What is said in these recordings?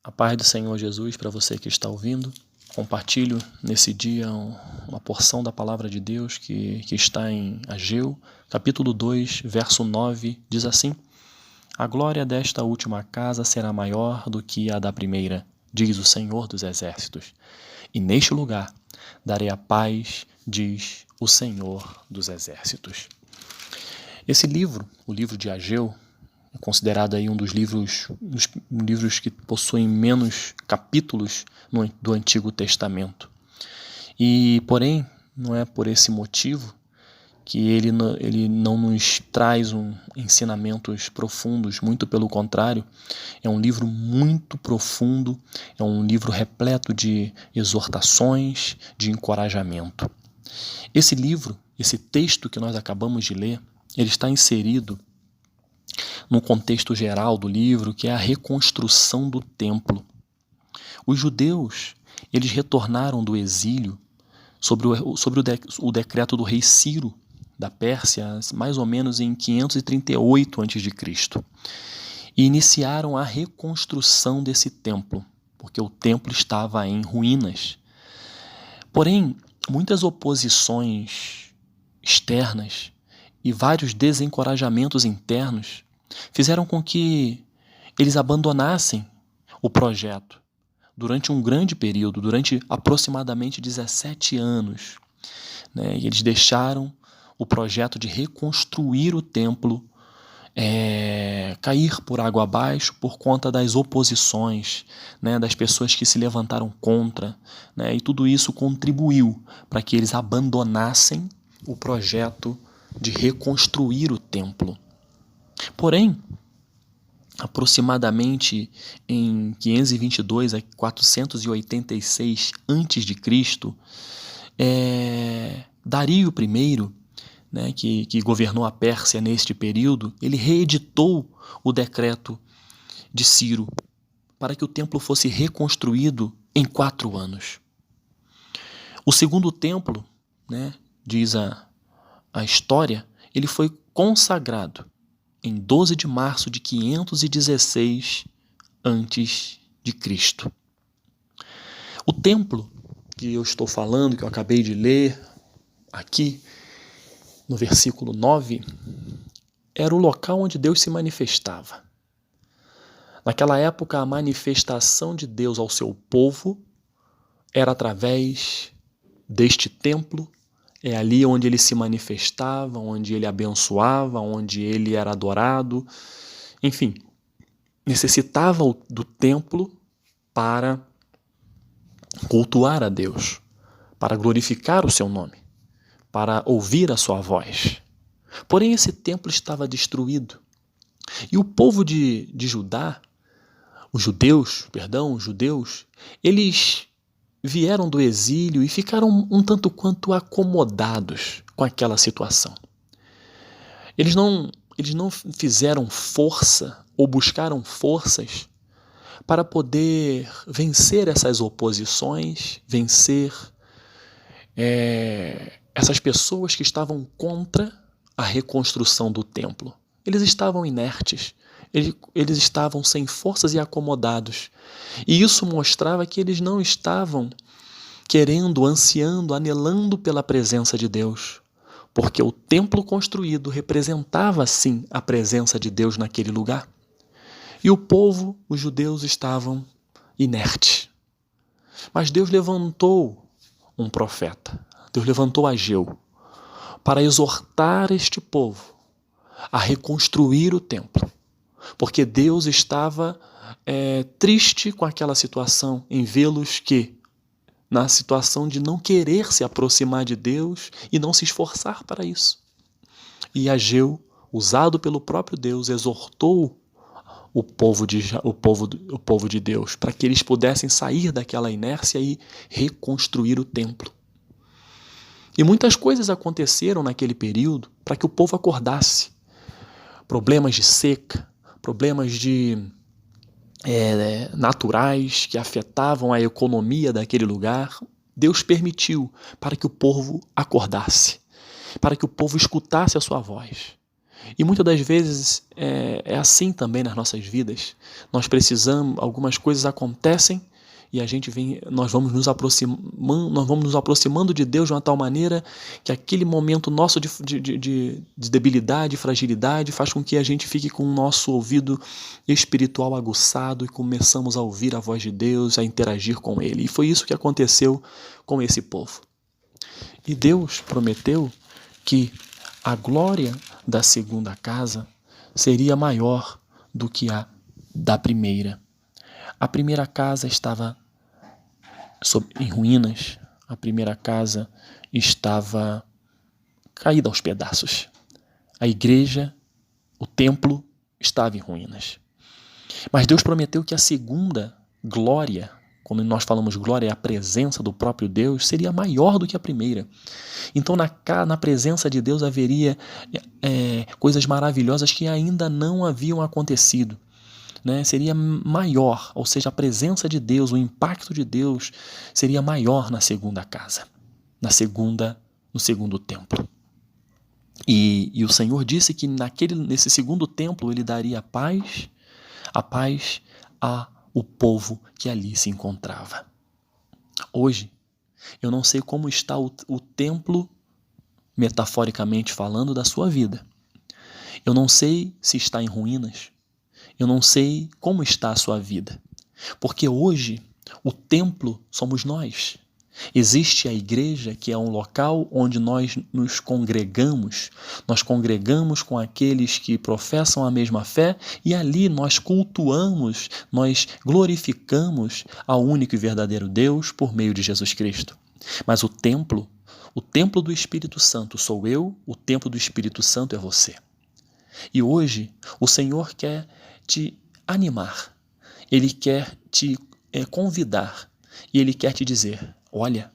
A paz do Senhor Jesus para você que está ouvindo. Compartilho nesse dia uma porção da palavra de Deus que está em Ageu, capítulo 2, verso 9, diz assim: A glória desta última casa será maior do que a da primeira, diz o Senhor dos Exércitos. E neste lugar darei a paz, diz o Senhor dos Exércitos. Esse livro, o livro de Ageu, é considerado aí um dos livros que possuem menos capítulos do Antigo Testamento. E, porém, não é por esse motivo que ele não nos traz ensinamentos profundos, muito pelo contrário. É um livro muito profundo, é um livro repleto de exortações, de encorajamento. Esse livro, esse texto que nós acabamos de ler, ele está inserido no contexto geral do livro, que é a reconstrução do templo. Os judeus, eles retornaram do exílio sobre o decreto do rei Ciro, da Pérsia, mais ou menos em 538 a.C., e iniciaram a reconstrução desse templo, porque o templo estava em ruínas. Porém, muitas oposições externas e vários desencorajamentos internos fizeram com que eles abandonassem o projeto durante um grande período, durante aproximadamente 17 anos. E eles deixaram o projeto de reconstruir o templo cair por água abaixo por conta das oposições, das pessoas que se levantaram contra, e tudo isso contribuiu para que eles abandonassem o projeto de reconstruir o templo. Porém, aproximadamente em 522 a 486 a.C., Dario I, que governou a Pérsia neste período, ele reeditou o decreto de Ciro para que o templo fosse reconstruído em 4 anos. O segundo templo, diz a história, ele foi consagrado em 12 de março de 516 a.C. O templo que eu estou falando, que eu acabei de ler aqui no versículo 9, era o local onde Deus se manifestava. Naquela época, a manifestação de Deus ao seu povo era através deste templo. É ali onde ele se manifestava, onde ele abençoava, onde ele era adorado. Enfim, necessitava do templo para cultuar a Deus, para glorificar o seu nome, para ouvir a sua voz. Porém, esse templo estava destruído. E o povo de Judá, os judeus, eles vieram do exílio e ficaram um tanto quanto acomodados com aquela situação. Eles não fizeram força ou buscaram forças para poder vencer essas oposições, vencer essas pessoas que estavam contra a reconstrução do templo. Eles estavam inertes, eles estavam sem forças e acomodados. E isso mostrava que eles não estavam querendo, ansiando, anelando pela presença de Deus. Porque o templo construído representava, sim, a presença de Deus naquele lugar. E o povo, os judeus, estavam inertes. Mas Deus levantou um profeta, Deus levantou Ageu, para exortar este povo a reconstruir o templo. Porque Deus estava triste com aquela situação, em vê-los na situação de não querer se aproximar de Deus e não se esforçar para isso. E Ageu, usado pelo próprio Deus, exortou o povo de Deus para que eles pudessem sair daquela inércia e reconstruir o templo. E muitas coisas aconteceram naquele período para que o povo acordasse. Problemas de seca, problemas naturais que afetavam a economia daquele lugar, Deus permitiu para que o povo acordasse, para que o povo escutasse a sua voz. E muitas das vezes é assim também nas nossas vidas. Nós precisamos, algumas coisas acontecem e nós vamos nos aproximando de Deus de uma tal maneira que aquele momento nosso de debilidade, fragilidade, faz com que a gente fique com o nosso ouvido espiritual aguçado e começamos a ouvir a voz de Deus, a interagir com Ele. E foi isso que aconteceu com esse povo. E Deus prometeu que a glória da segunda casa seria maior do que a da primeira. A primeira casa estava em ruínas, a primeira casa estava caída aos pedaços. A igreja, o templo, estava em ruínas. Mas Deus prometeu que a segunda glória, quando nós falamos glória, é a presença do próprio Deus, seria maior do que a primeira. Então na presença de Deus haveria coisas maravilhosas que ainda não haviam acontecido. Seria maior, ou seja, a presença de Deus, o impacto de Deus seria maior na segunda casa, no segundo templo. E o Senhor disse que nesse segundo templo Ele daria a paz ao povo que ali se encontrava. Hoje, eu não sei como está o templo, metaforicamente falando, da sua vida. Eu não sei se está em ruínas. Eu não sei como está a sua vida, porque hoje o templo somos nós. Existe a igreja, que é um local onde nós nos congregamos com aqueles que professam a mesma fé e ali nós cultuamos, nós glorificamos ao único e verdadeiro Deus por meio de Jesus Cristo. Mas o templo do Espírito Santo sou eu, o templo do Espírito Santo é você. E hoje o Senhor quer te animar, Ele quer te convidar e Ele quer te dizer: olha,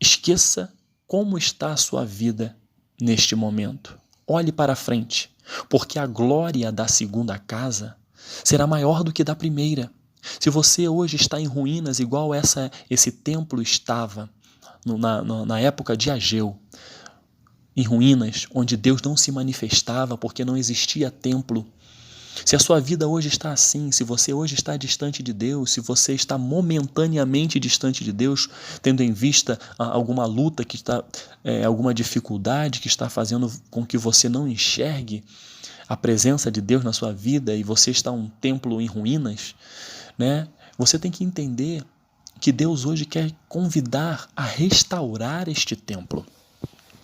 esqueça como está a sua vida neste momento. Olhe para frente, porque a glória da segunda casa será maior do que da primeira. Se você hoje está em ruínas igual esse templo estava na época de Ageu, em ruínas, onde Deus não se manifestava porque não existia templo. Se a sua vida hoje está assim, se você hoje está distante de Deus, se você está momentaneamente distante de Deus, tendo em vista alguma luta que está, alguma dificuldade que está fazendo com que você não enxergue a presença de Deus na sua vida e você está um templo em ruínas, você tem que entender que Deus hoje quer convidar a restaurar este templo.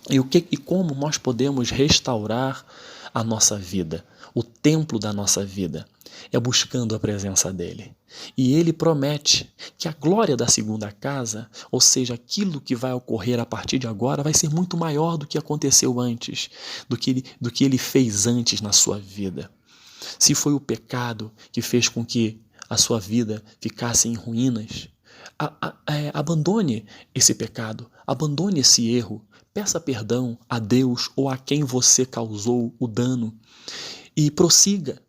E como nós podemos restaurar a nossa vida, o templo da nossa vida? É buscando a presença dele. E ele promete que a glória da segunda casa, ou seja, aquilo que vai ocorrer a partir de agora, vai ser muito maior do que aconteceu antes, do que ele fez antes na sua vida. Se foi o pecado que fez com que a sua vida ficasse em ruínas, abandone esse pecado, abandone esse erro, peça perdão a Deus ou a quem você causou o dano e prossiga.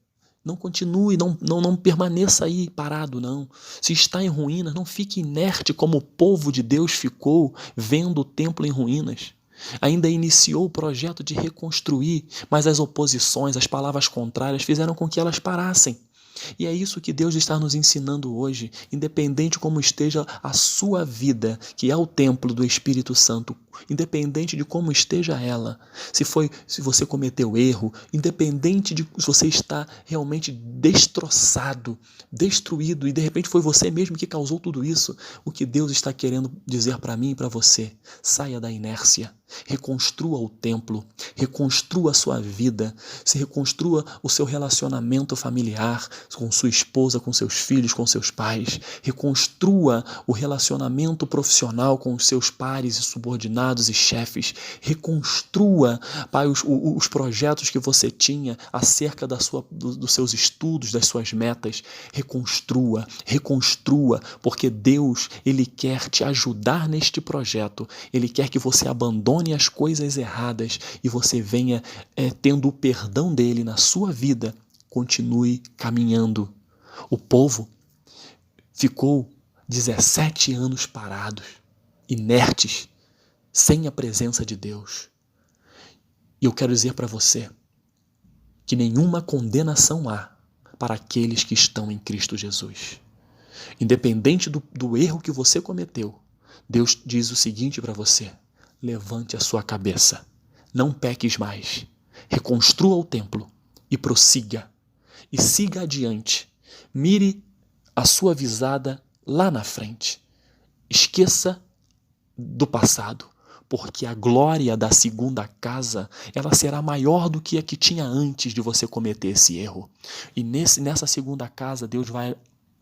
Não continue, não permaneça aí parado, não. Se está em ruínas, não fique inerte como o povo de Deus ficou vendo o templo em ruínas. Ainda iniciou o projeto de reconstruir, mas as oposições, as palavras contrárias fizeram com que elas parassem. E é isso que Deus está nos ensinando hoje, independente como esteja a sua vida, que é o templo do Espírito Santo, independente de como esteja ela, se você cometeu erro, independente de se você está realmente destroçado, destruído e de repente foi você mesmo que causou tudo isso, o que Deus está querendo dizer para mim e para você: saia da inércia, reconstrua o templo, reconstrua a sua vida, se reconstrua o seu relacionamento familiar com sua esposa, com seus filhos, com seus pais, reconstrua o relacionamento profissional com os seus pares e subordinados e chefes, reconstrua, Pai, os projetos que você tinha acerca dos seus estudos, das suas metas, reconstrua, porque Deus, Ele quer te ajudar neste projeto, Ele quer que você abandone as coisas erradas e você venha tendo o perdão dele na sua vida, continue caminhando. O povo ficou 17 anos parados, inertes, sem a presença de Deus. E eu quero dizer para você que nenhuma condenação há para aqueles que estão em Cristo Jesus. Independente do erro que você cometeu, Deus diz o seguinte para você: levante a sua cabeça, não peques mais, reconstrua o templo e prossiga, e siga adiante. Mire a sua visada lá na frente. Esqueça do passado, porque a glória da segunda casa, ela será maior do que a que tinha antes de você cometer esse erro. E nessa segunda casa, Deus vai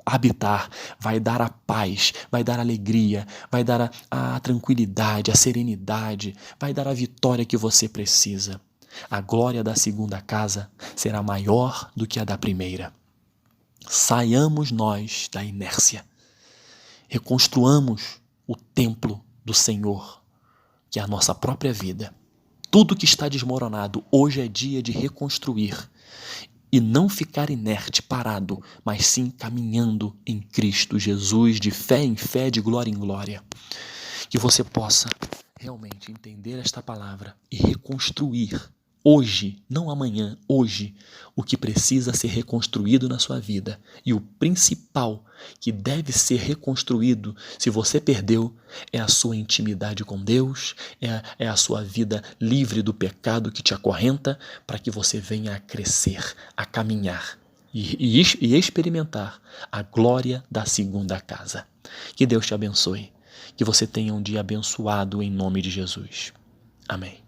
habitar, vai dar a paz, vai dar a alegria, vai dar a tranquilidade, a serenidade, vai dar a vitória que você precisa. A glória da segunda casa será maior do que a da primeira. Saiamos nós da inércia. Reconstruamos o templo do Senhor, que é a nossa própria vida. Tudo que está desmoronado, hoje é dia de reconstruir. E não ficar inerte, parado, mas sim caminhando em Cristo Jesus, de fé em fé, de glória em glória. Que você possa realmente entender esta palavra e reconstruir hoje, não amanhã, hoje, o que precisa ser reconstruído na sua vida. E o principal que deve ser reconstruído, se você perdeu, é a sua intimidade com Deus, é a sua vida livre do pecado que te acorrenta, para que você venha a crescer, a caminhar e experimentar a glória da segunda casa. Que Deus te abençoe, que você tenha um dia abençoado em nome de Jesus. Amém.